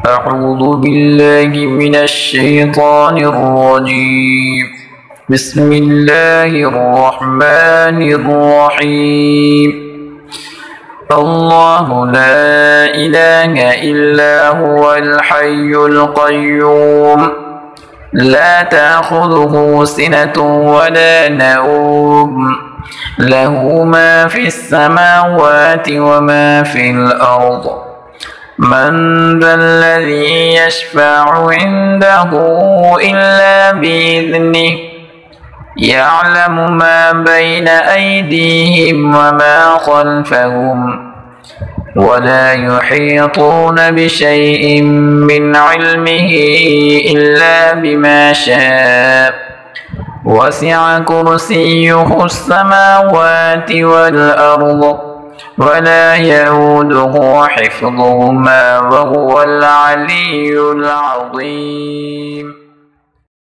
أعوذ بالله من الشيطان الرجيم. بسم الله الرحمن الرحيم. الله لا إله إلا هو الحي القيوم لا تأخذه سنة ولا نوم له ما في السماوات وما في الأرض. من ذا الذي يشفع عنده إلا بإذنه يعلم ما بين أيديهم وما خلفهم ولا يحيطون بشيء من علمه إلا بما شاء وسع كرسيه السماوات والأرض ولا يؤوده حفظهما وهو العلي العظيم.